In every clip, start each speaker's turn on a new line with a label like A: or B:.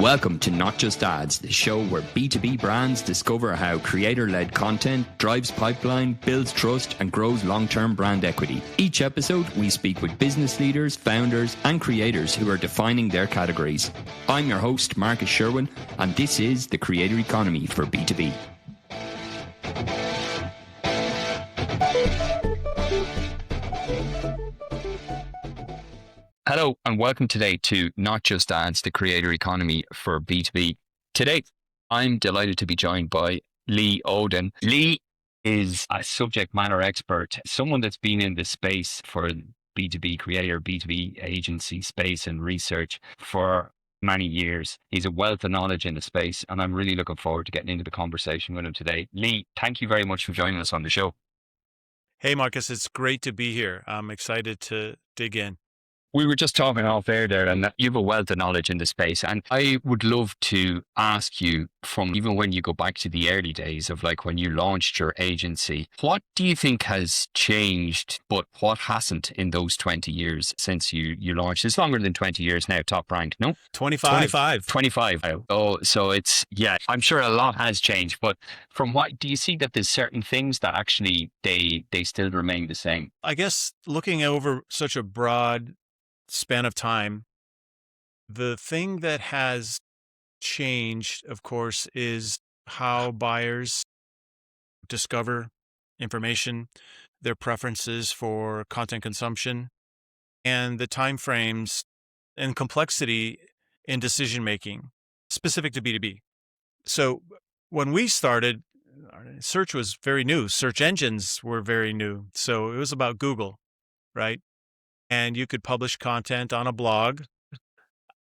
A: Welcome to Not Just Ads, the show where B2B brands discover how creator-led content drives pipeline, builds trust, and grows long-term brand equity. Each episode, we speak with business leaders, founders, and creators who are defining their categories. I'm your host, Marcus Sherwin, and this is the creator economy for B2B. Hello and welcome today to Not Just Ads, the creator economy for B2B. Today, I'm delighted to be joined by Lee Odden. Lee is a subject matter expert, someone that's been in the space for B2B creator, B2B agency space and research for many years. He's a wealth of knowledge in the space, and I'm really looking forward to getting into the conversation with him today. Lee, thank you very much for joining us on the show.
B: Hey, Marcus, it's great to be here. I'm excited to dig in.
A: We were just talking off air there, and you have a wealth of knowledge in the space. And I would love to ask you, from even when you go back to the early days of like when you launched your agency, what do you think has changed, but what hasn't in those 20 years since you launched? It's longer than 20 years now, TopRank, no?
B: 25.
A: 25. Oh, so it's, yeah, I'm sure a lot has changed. But from what, do you see that there's certain things that actually they still remain the same?
B: I guess looking over such a broad span of time, the thing that has changed, of course, is how buyers discover information, their preferences for content consumption, and the timeframes and complexity in decision making specific to B2B. So when we started, search was very new. Search engines were very new. So it was about Google, right? And you could publish content on a blog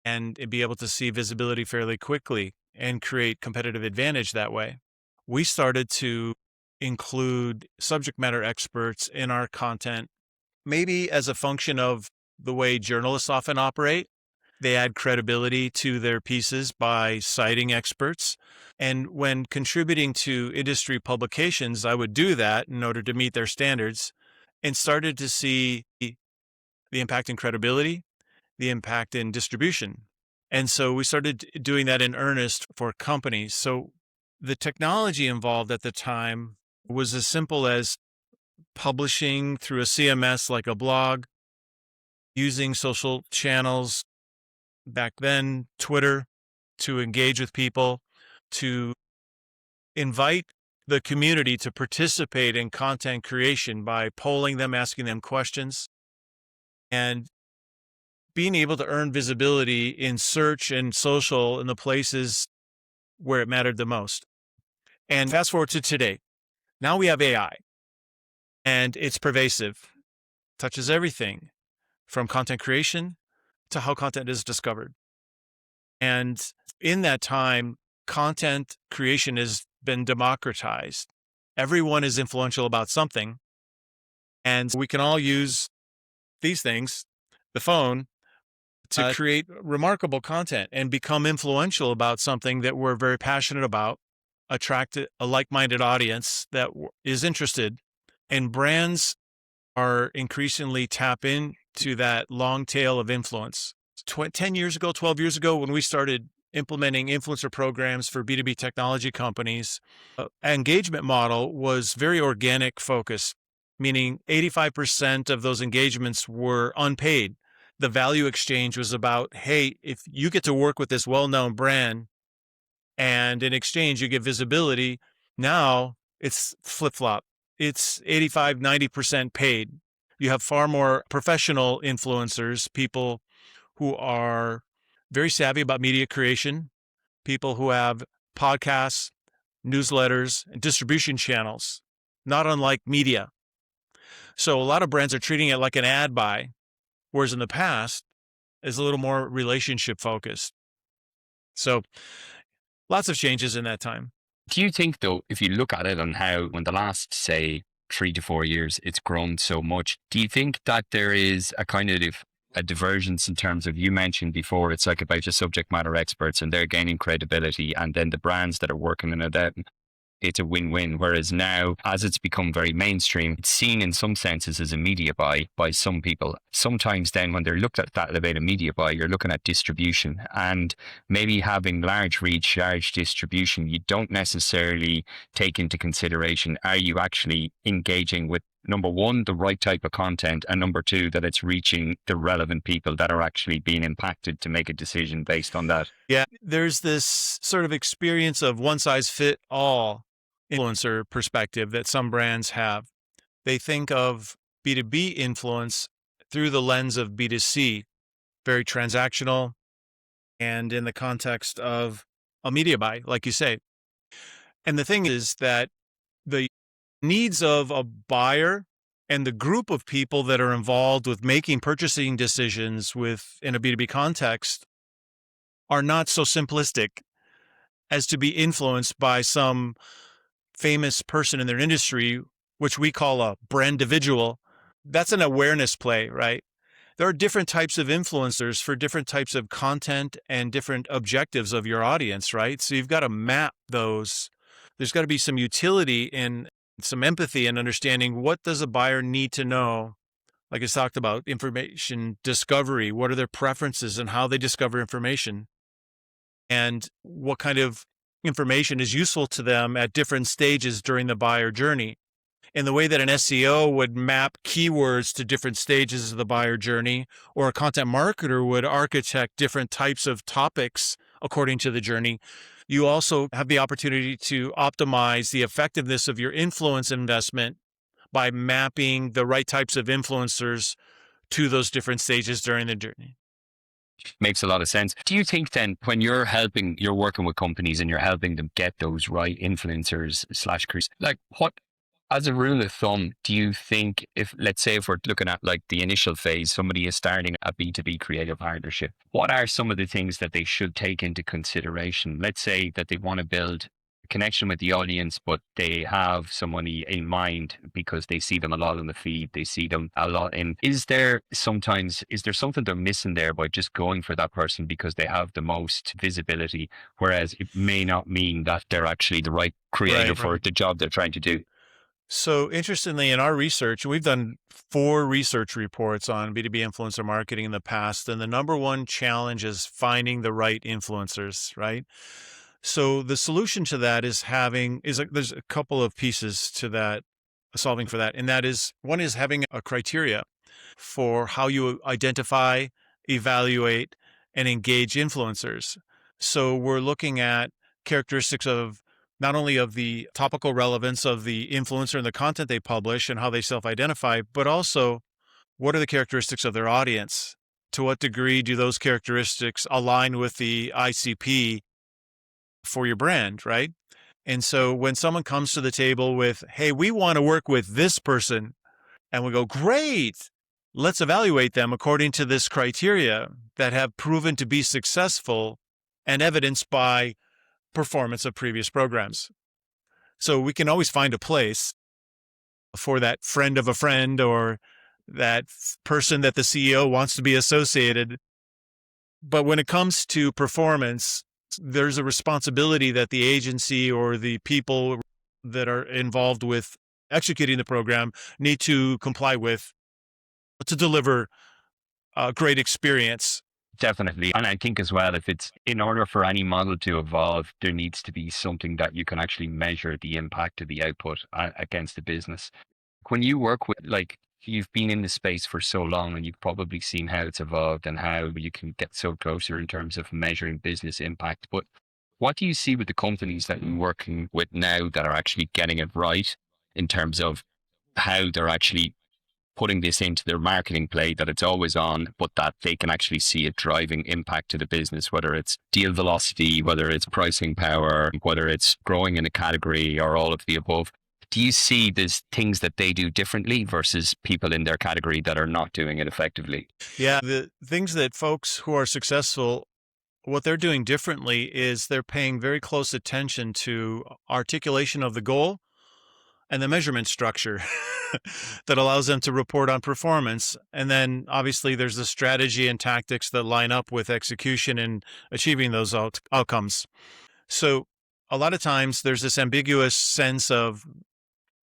B: and be able to see visibility fairly quickly and create competitive advantage that way. We started to include subject matter experts in our content, maybe as a function of the way journalists often operate. They add credibility to their pieces by citing experts. And when contributing to industry publications, I would do that in order to meet their standards, and started to see the impact in credibility, the impact in distribution. And so we started doing that in earnest for companies. So the technology involved at the time was as simple as publishing through a CMS like a blog, using social channels, back then Twitter, to engage with people, to invite the community to participate in content creation by polling them, asking them questions, and being able to earn visibility in search and social in the places where it mattered the most. And fast forward to today. Now we have AI, and it's pervasive, touches everything from content creation to how content is discovered. And in that time, content creation has been democratized. Everyone is influential about something, and we can all use these things, the phone, to create remarkable content and become influential about something that we're very passionate about, attract a like-minded audience that is interested. And brands are increasingly tap into that long tail of influence. 10 years ago, 12 years ago, when we started implementing influencer programs for B2B technology companies, engagement model was very organic focused, meaning 85% of those engagements were unpaid. The value exchange was about, hey, if you get to work with this well-known brand and in exchange you get visibility, now it's flip-flop. It's 85, 90% paid. You have far more professional influencers, people who are very savvy about media creation, people who have podcasts, newsletters, and distribution channels, not unlike media. So a lot of brands are treating it like an ad buy, whereas in the past, it's a little more relationship focused. So lots of changes in that time.
A: Do you think, though, if you look at it on how in the last, say, 3 to 4 years, it's grown so much, do you think that there is a kind of a divergence in terms of, you mentioned before, it's like about your subject matter experts and they're gaining credibility, and then the brands that are working in it out, it's a win-win. Whereas now, as it's become very mainstream, it's seen in some senses as a media buy by some people. Sometimes then when they're looked at that about a media buy, you're looking at distribution, and maybe having large reach, large distribution, you don't necessarily take into consideration, are you actually engaging with, number one, the right type of content, and number two, that it's reaching the relevant people that are actually being impacted to make a decision based on that.
B: Yeah, there's this sort of experience of one size fit all influencer perspective that some brands have. They think of B2B influence through the lens of B2C, very transactional, and in the context of a media buy, like you say. And the thing is that the needs of a buyer and the group of people that are involved with making purchasing decisions in a B2B context are not so simplistic as to be influenced by some famous person in their industry, which we call a brand individual. That's an awareness play, right? There are different types of influencers for different types of content and different objectives of your audience, right? So you've got to map those. There's got to be some utility and some empathy and understanding, what does a buyer need to know? Like I talked about, information discovery. What are their preferences and how they discover information? And what kind of information is useful to them at different stages during the buyer journey. In the way that an SEO would map keywords to different stages of the buyer journey, or a content marketer would architect different types of topics according to the journey, you also have the opportunity to optimize the effectiveness of your influence investment by mapping the right types of influencers to those different stages during the journey.
A: Makes a lot of sense. Do you think then, when you're working with companies and you're helping them get those right influencers slash creators, like, what, as a rule of thumb, do you think, if, let's say, if we're looking at like the initial phase, somebody is starting a B2B creative partnership, what are some of the things that they should take into consideration? Let's say that they want to build a connection with the audience, but they have somebody in mind because they see them a lot on the feed, they see them a lot in. Is there something they're missing there by just going for that person because they have the most visibility, whereas it may not mean that they're actually the right creator for the job they're trying to do?
B: So interestingly, in our research, we've done 4 research reports on B2B influencer marketing in the past, and the number one challenge is finding the right influencers, right? So the solution to that there's a couple of pieces to that, solving for that. And that is, one is having a criteria for how you identify, evaluate, and engage influencers. So we're looking at characteristics of not only of the topical relevance of the influencer and the content they publish and how they self-identify, but also what are the characteristics of their audience? To what degree do those characteristics align with the ICP for your brand, right? And so when someone comes to the table with, hey, we want to work with this person, and we go, great, let's evaluate them according to this criteria that have proven to be successful and evidenced by performance of previous programs. So we can always find a place for that friend of a friend, or that person that the CEO wants to be associated. But when it comes to performance, there's a responsibility that the agency or the people that are involved with executing the program need to comply with to deliver a great experience.
A: Definitely. And I think as well, if it's, in order for any model to evolve, there needs to be something that you can actually measure the impact of the output against the business. When you work with, like, you've been in the space for so long and you've probably seen how it's evolved and how you can get so closer in terms of measuring business impact. But what do you see with the companies that you're working with now that are actually getting it right in terms of how they're actually putting this into their marketing play, that it's always on, but that they can actually see it driving impact to the business, whether it's deal velocity, whether it's pricing power, whether it's growing in a category, or all of the above? Do you see there's things that they do differently versus people in their category that are not doing it effectively?
B: Yeah, the things that folks who are successful, what they're doing differently is they're paying very close attention to articulation of the goal and the measurement structure that allows them to report on performance. And then obviously there's the strategy and tactics that line up with execution and achieving those outcomes. So a lot of times there's this ambiguous sense of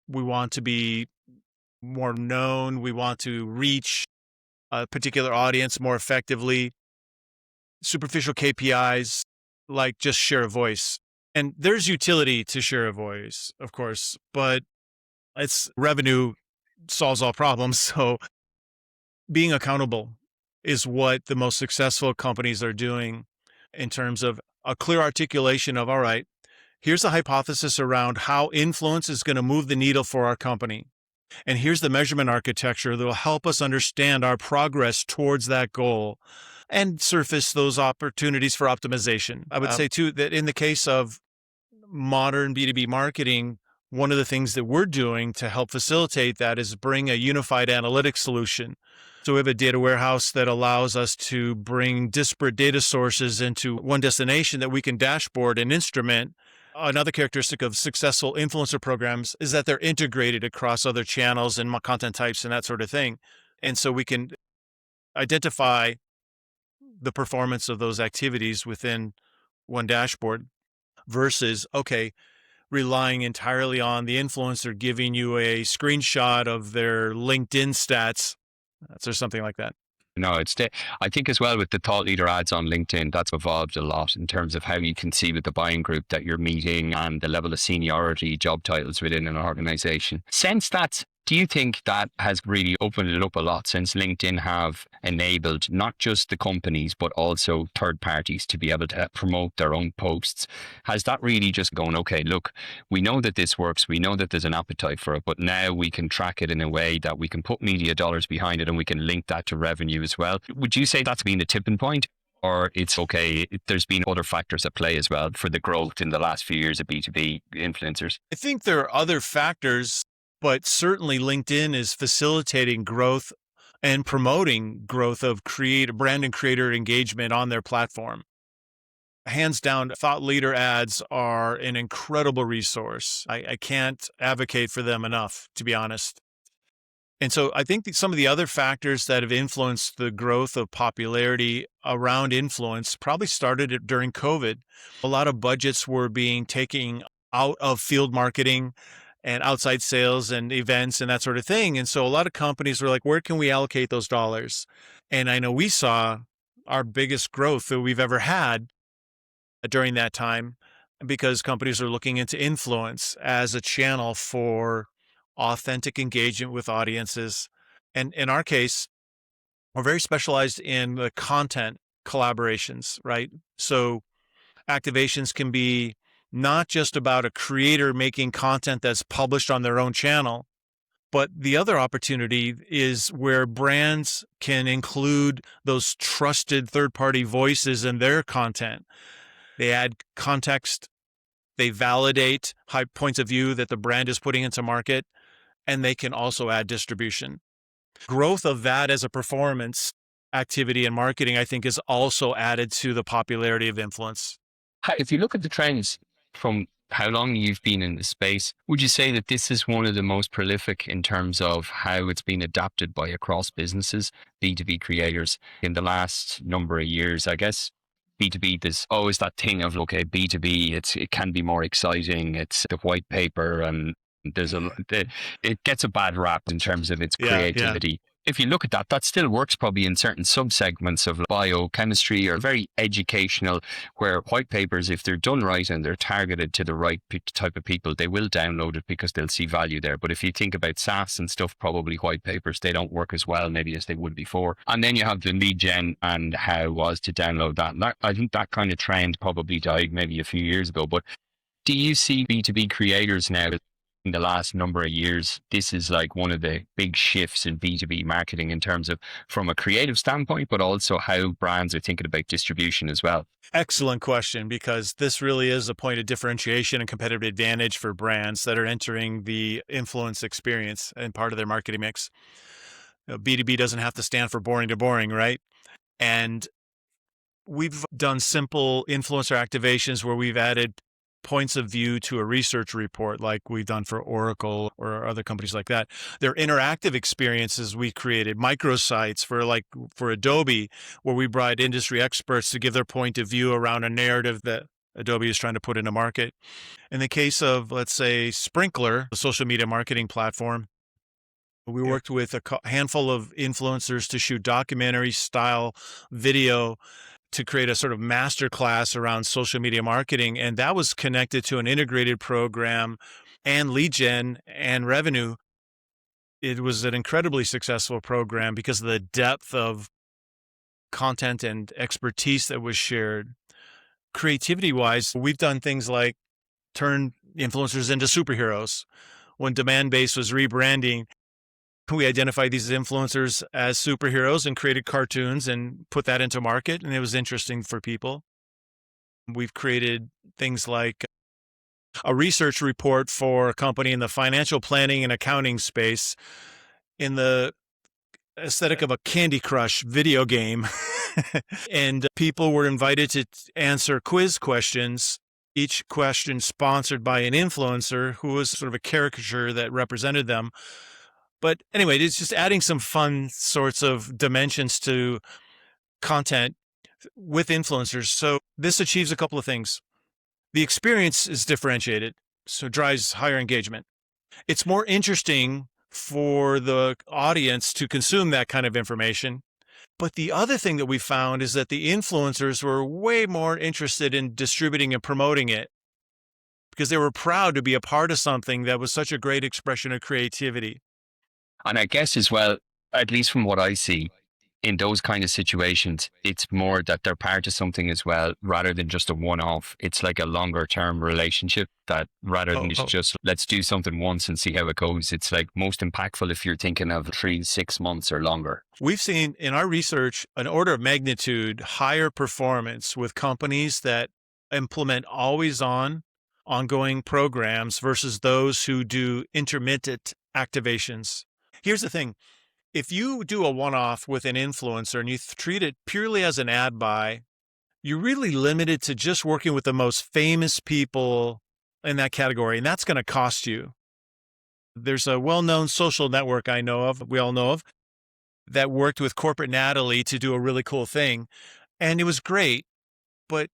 B: we want to be more known, we want to reach a particular audience more effectively, superficial KPIs like just share a voice. And there's utility to share a voice, of course, but it's revenue solves all problems. So being accountable is what the most successful companies are doing in terms of a clear articulation of, all right, here's a hypothesis around how influence is going to move the needle for our company. And here's the measurement architecture that will help us understand our progress towards that goal and surface those opportunities for optimization. I would say, too, that in the case of modern B2B marketing, one of the things that we're doing to help facilitate that is bring a unified analytics solution. So we have a data warehouse that allows us to bring disparate data sources into one destination that we can dashboard and instrument. Another characteristic of successful influencer programs is that they're integrated across other channels and content types and that sort of thing. And so we can identify the performance of those activities within one dashboard versus, okay, relying entirely on the influencer giving you a screenshot of their LinkedIn stats or something like that.
A: No, I think as well with the thought leader ads on LinkedIn, that's evolved a lot in terms of how you can see with the buying group that you're meeting and the level of seniority, job titles within an organization. Since that's Do you think that has really opened it up a lot since LinkedIn have enabled not just the companies, but also third parties to be able to promote their own posts? Has that really just gone, okay, look, we know that this works, we know that there's an appetite for it, but now we can track it in a way that we can put media dollars behind it and we can link that to revenue as well? Would you say that's been a tipping point? Or it's okay, there's been other factors at play as well for the growth in the last few years of B2B influencers?
B: I think there are other factors, but certainly LinkedIn is facilitating growth and promoting growth of brand and creator engagement on their platform. Hands down, thought leader ads are an incredible resource. I can't advocate for them enough, to be honest. And so I think that some of the other factors that have influenced the growth of popularity around influence probably started during COVID. A lot of budgets were being taken out of field marketing and outside sales and events and that sort of thing. And so a lot of companies were like, where can we allocate those dollars? And I know we saw our biggest growth that we've ever had during that time because companies are looking into influence as a channel for authentic engagement with audiences. And in our case, we're very specialized in the content collaborations, right? So activations can be not just about a creator making content that's published on their own channel, but the other opportunity is where brands can include those trusted third-party voices in their content. They add context, they validate high points of view that the brand is putting into market, and they can also add distribution. Growth of that as a performance activity and marketing, I think, is also added to the popularity of influence.
A: If you look at the trends from how long you've been in the space, would you say that this is one of the most prolific in terms of how it's been adapted by across businesses, B2B creators in the last number of years? I guess B2B, there's always that thing of, okay, B2B, it can be more exciting. It's the white paper and it gets a bad rap in terms of its creativity. Yeah. If you look at that, that still works probably in certain subsegments of biochemistry or very educational, where white papers, if they're done right and they're targeted to the right type of people, they will download it because they'll see value there. But if you think about SaaS and stuff, probably white papers, they don't work as well maybe as they would before. And then you have the lead gen and how it was to download that. And I think that kind of trend probably died maybe a few years ago. But do you see B2B creators now in the last number of years, this is like one of the big shifts in B2B marketing in terms of from a creative standpoint, but also how brands are thinking about distribution as well?
B: Excellent question, because this really is a point of differentiation and competitive advantage for brands that are entering the influence experience and part of their marketing mix. B2B doesn't have to stand for boring to boring, right? And we've done simple influencer activations where we've added points of view to a research report like we've done for Oracle or other companies like that. They're interactive experiences we created, microsites for Adobe, where we brought industry experts to give their point of view around a narrative that Adobe is trying to put into market. In the case of, let's say, Sprinkler, a social media marketing platform, we worked with a handful of influencers to shoot documentary style video to create a sort of masterclass around social media marketing. And that was connected to an integrated program and lead gen and revenue. It was an incredibly successful program because of the depth of content and expertise that was shared. Creativity wise, we've done things like turn influencers into superheroes. When Demand Base was rebranding, we identified these influencers as superheroes and created cartoons and put that into market. And it was interesting for people. We've created things like a research report for a company in the financial planning and accounting space in the aesthetic of a Candy Crush video game. And people were invited to answer quiz questions, each question sponsored by an influencer who was sort of a caricature that represented them. But anyway, it's just adding some fun sorts of dimensions to content with influencers. So this achieves a couple of things. The experience is differentiated, so it drives higher engagement. It's more interesting for the audience to consume that kind of information. But the other thing that we found is that the influencers were way more interested in distributing and promoting it because they were proud to be a part of something that was such a great expression of creativity.
A: And I guess as well, at least from what I see, in those kind of situations, it's more that they're part of something as well, rather than just a one-off. It's like a longer-term relationship that rather than just let's do something once and see how it goes. It's like most impactful if you're thinking of 3, 6 months or longer.
B: We've seen in our research an order of magnitude higher performance with companies that implement always-on, ongoing programs versus those who do intermittent activations. Here's the thing. If you do a one-off with an influencer and you treat it purely as an ad buy, you're really limited to just working with the most famous people in that category, and that's going to cost you. There's a well-known social network we all know of, that worked with Corporate Natalie to do a really cool thing, and it was great, but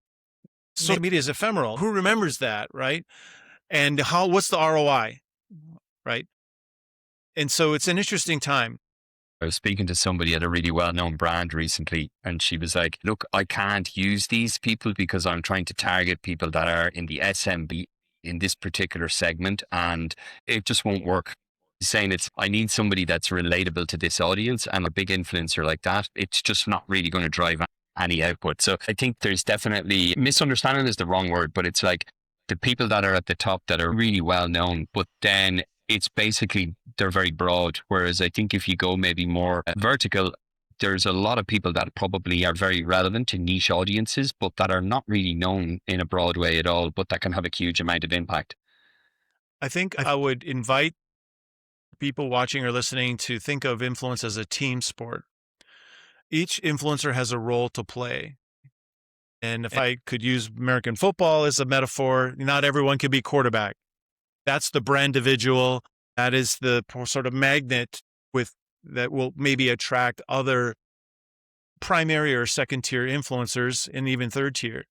B: social media is ephemeral. Who remembers that, right? And what's the ROI, right? And so it's an interesting time.
A: I was speaking to somebody at a really well-known brand recently, and she was like, look, I can't use these people because I'm trying to target people that are in the SMB in this particular segment, and it just won't work. She's saying I need somebody that's relatable to this audience, and a big influencer like that, it's just not really going to drive any output. So I think there's definitely, misunderstanding is the wrong word, but it's like the people that are at the top that are really well-known, but then it's basically, they're very broad. Whereas I think if you go maybe more vertical, there's a lot of people that probably are very relevant to niche audiences, but that are not really known in a broad way at all, but that can have a huge amount of impact.
B: I think I would invite people watching or listening to think of influence as a team sport. Each influencer has a role to play. And if I could use American football as a metaphor, not everyone can be quarterback. That's the brand individual. That is the sort of magnet that will maybe attract other primary or second tier influencers and even third tier.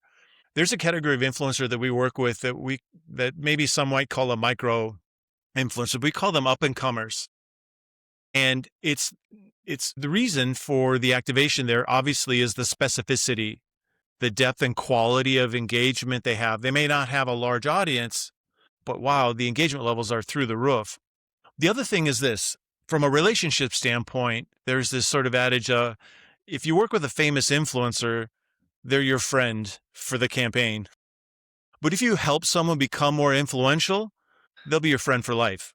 B: There's a category of influencer that we work with that maybe some might call a micro influencer. We call them up and comers. And it's the reason for the activation there obviously is the specificity, the depth and quality of engagement they have. They may not have a large audience, but wow, the engagement levels are through the roof. The other thing is this, from a relationship standpoint, there's this sort of adage, if you work with a famous influencer, they're your friend for the campaign. But if you help someone become more influential, they'll be your friend for life.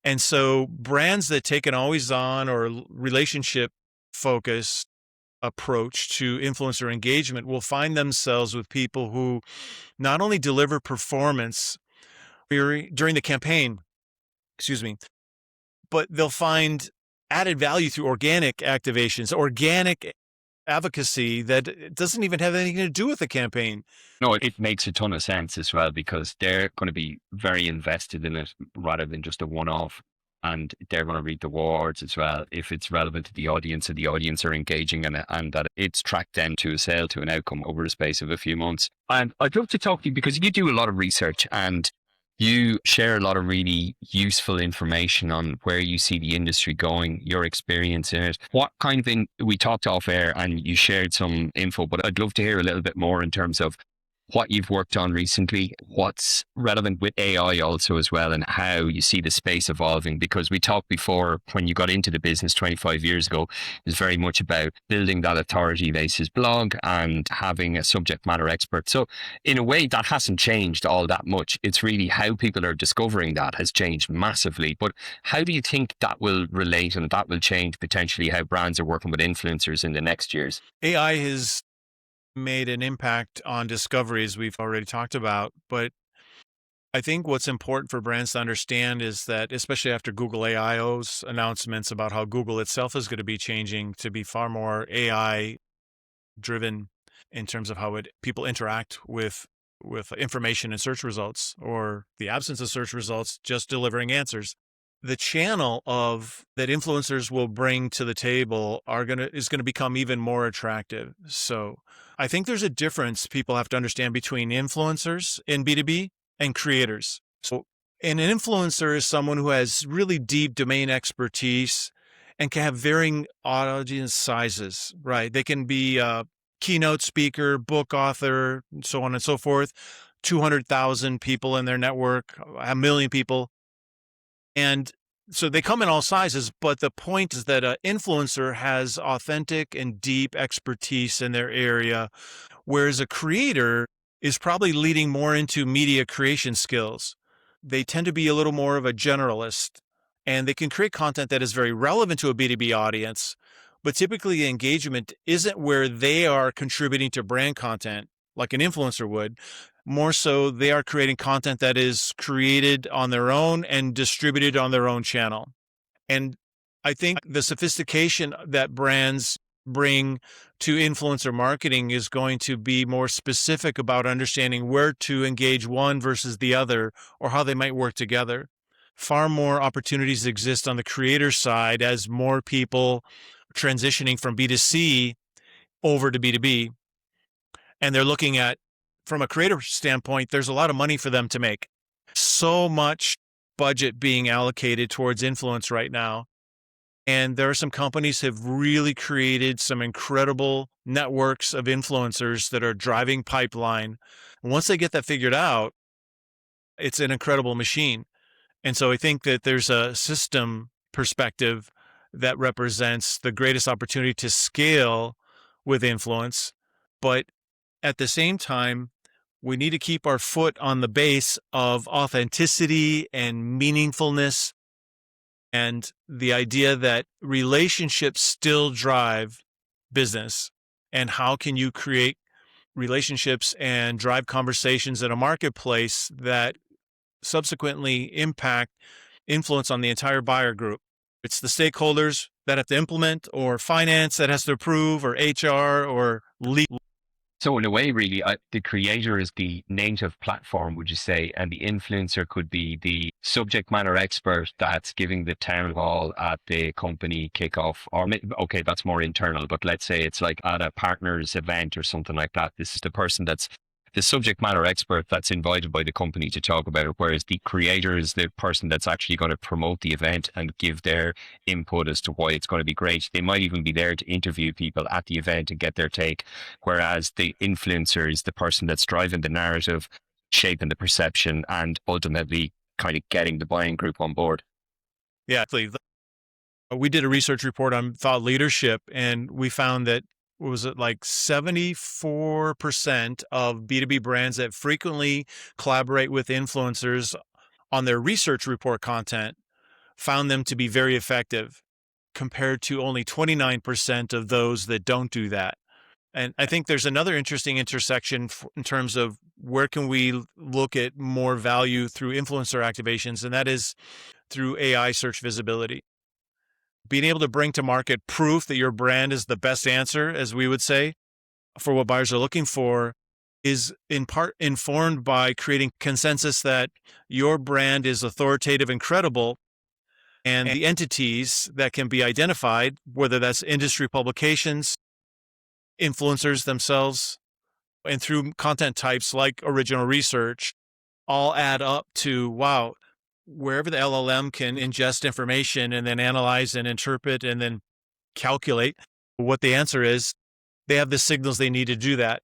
B: And so brands that take an always on or relationship focused approach to influencer engagement will find themselves with people who not only deliver performance during the campaign, but they'll find added value through organic activations, organic advocacy that doesn't even have anything to do with the campaign.
A: No, it makes a ton of sense as well, because they're going to be very invested in it rather than just a one-off. and they're going to read the words as well if it's relevant to the audience and the audience are engaging and that it's tracked then to a sale, to an outcome over the space of a few months. And I'd love to talk to you because you do a lot of research and you share a lot of really useful information on where you see the industry going, your experience in it. What kind of thing we talked off air and you shared some info, but I'd love to hear a little bit more in terms of what you've worked on recently, what's relevant with AI also as well, and how you see the space evolving. Because we talked before when you got into the business 25 years ago, it was very much about building that authority basis blog and having a subject matter expert. So in a way, that hasn't changed all that much. It's really how people are discovering that has changed massively. But how do you think that will relate and that will change potentially how brands are working with influencers in the next years?
B: AI has made an impact on discovery, as we've already talked about. But I think what's important for brands to understand is that, especially after Google AIO's announcements about how Google itself is going to be changing to be far more AI driven in terms of how people interact with information and search results, or the absence of search results, just delivering answers. The channel of that influencers will bring to the table is going to become even more attractive. So I think there's a difference people have to understand between influencers in B2B and creators. So an influencer is someone who has really deep domain expertise and can have varying audience sizes, right? They can be a keynote speaker, book author, and so on and so forth, 200,000 people in their network, a million people. And so they come in all sizes, but the point is that an influencer has authentic and deep expertise in their area, whereas a creator is probably leading more into media creation skills. They tend to be a little more of a generalist, and they can create content that is very relevant to a B2B audience, but typically engagement isn't where they are contributing to brand content like an influencer would. More so, they are creating content that is created on their own and distributed on their own channel. And I think the sophistication that brands bring to influencer marketing is going to be more specific about understanding where to engage one versus the other, or how they might work together. Far more opportunities exist on the creator side as more people transitioning from B2C over to B2B. And they're looking at, from a creator standpoint, there's a lot of money for them to make. So much budget being allocated towards influence right now. And there are some companies have really created some incredible networks of influencers that are driving pipeline. And once they get that figured out, it's an incredible machine. And so I think that there's a system perspective that represents the greatest opportunity to scale with influence. But at the same time, we need to keep our foot on the base of authenticity and meaningfulness, and the idea that relationships still drive business. And how can you create relationships and drive conversations in a marketplace that subsequently impact influence on the entire buyer group? It's the stakeholders that have to implement, or finance that has to approve, or HR, or legal.
A: So in a way, really, the creator is the native platform, would you say? And the influencer could be the subject matter expert that's giving the town hall at the company kickoff. Or, okay, that's more internal, but let's say it's like at a partner's event or something like that. This is the person that's the subject matter expert that's invited by the company to talk about it, whereas the creator is the person that's actually going to promote the event and give their input as to why it's going to be great. They might even be there to interview people at the event and get their take, whereas the influencer is the person that's driving the narrative, shaping the perception, and ultimately kind of getting the buying group on board.
B: Yeah, we did a research report on thought leadership, and we found that, was it like 74% of B2B brands that frequently collaborate with influencers on their research report content found them to be very effective, compared to only 29% of those that don't do that. And I think there's another interesting intersection in terms of where can we look at more value through influencer activations, and that is through AI search visibility. Being able to bring to market proof that your brand is the best answer, as we would say, for what buyers are looking for, is in part informed by creating consensus that your brand is authoritative and credible. and the entities that can be identified, whether that's industry publications, influencers themselves, and through content types like original research, all add up to, wow, wherever the LLM can ingest information and then analyze and interpret and then calculate what the answer is, they have the signals they need to do that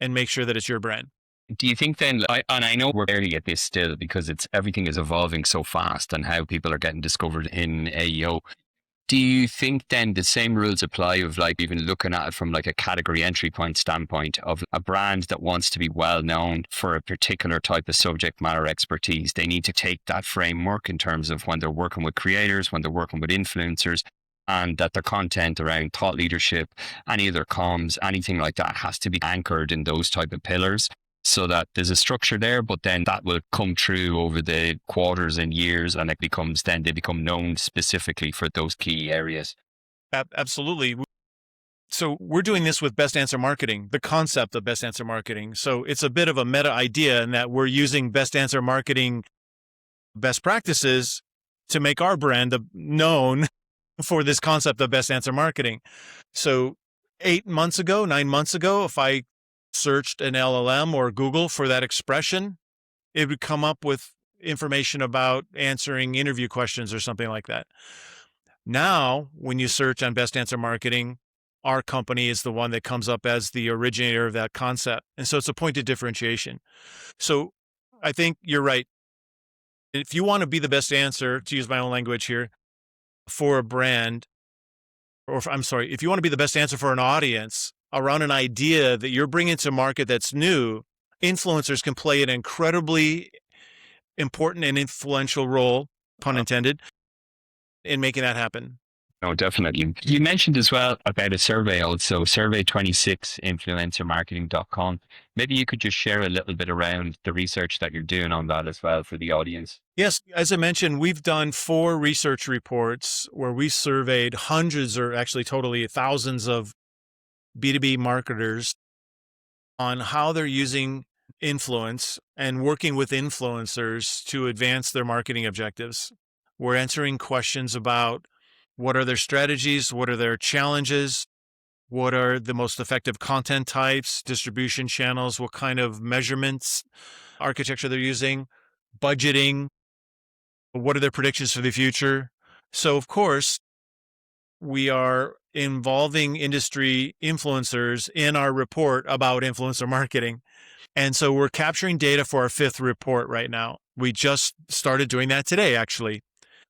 B: and make sure that it's your brand.
A: Do you think then, and I know we're barely at this still because everything is evolving so fast and how people are getting discovered in AEO. Do you think then the same rules apply of like even looking at it from like a category entry point standpoint of a brand that wants to be well known for a particular type of subject matter expertise? They need to take that framework in terms of when they're working with creators, when they're working with influencers, and that their content around thought leadership, any of their comms, anything like that has to be anchored in those type of pillars, so that there's a structure there, but then that will come true over the quarters and years, and they become known specifically for those key areas.
B: Absolutely. So we're doing this with Best Answer Marketing, the concept of Best Answer Marketing. So it's a bit of a meta idea in that we're using Best Answer Marketing best practices to make our brand known for this concept of Best Answer Marketing. So 9 months ago, if I searched an LLM or Google for that expression, it would come up with information about answering interview questions or something like that. Now, when you search on Best Answer Marketing, our company is the one that comes up as the originator of that concept. And so it's a point of differentiation. So I think you're right. If you want to be the best answer, to use my own language here, for a brand, if you want to be the best answer for an audience around an idea that you're bringing to market that's new, influencers can play an incredibly important and influential role, pun intended, in making that happen.
A: No, definitely. You mentioned as well about a survey also, survey26, influencermarketing.com. Maybe you could just share a little bit around the research that you're doing on that as well for the audience.
B: Yes, as I mentioned, we've done 4 research reports where we surveyed hundreds or actually totally thousands of B2B marketers on how they're using influence and working with influencers to advance their marketing objectives. We're answering questions about what are their strategies, what are their challenges, what are the most effective content types, distribution channels, what kind of measurements, architecture they're using, budgeting, what are their predictions for the future. So, of course, we are involving industry influencers in our report about influencer marketing. And so we're capturing data for our 5th report right now. We just started doing that today, actually.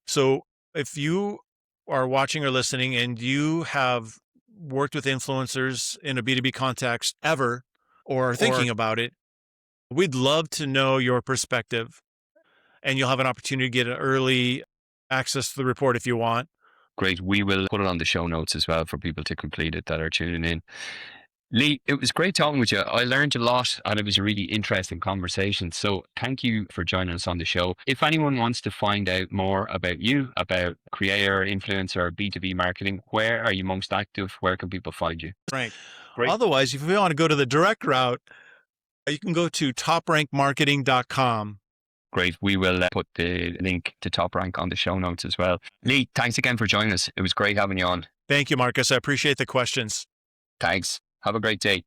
B: So if you are watching or listening and you have worked with influencers in a B2B context ever, or are thinking about it, we'd love to know your perspective. And you'll have an opportunity to get an early access to the report if you want.
A: Great. We will put it on the show notes as well for people to complete it that are tuning in. Lee, it was great talking with you. I learned a lot and it was a really interesting conversation. So thank you for joining us on the show. If anyone wants to find out more about you, about creator, influencer, B2B marketing, where are you most active? Where can people find you?
B: Right. Great. Otherwise, if you want to go to the direct route, you can go to toprankmarketing.com.
A: Great. We will put the link to TopRank on the show notes as well. Lee, thanks again for joining us. It was great having you on.
B: Thank you, Marcus. I appreciate the questions.
A: Thanks. Have a great day.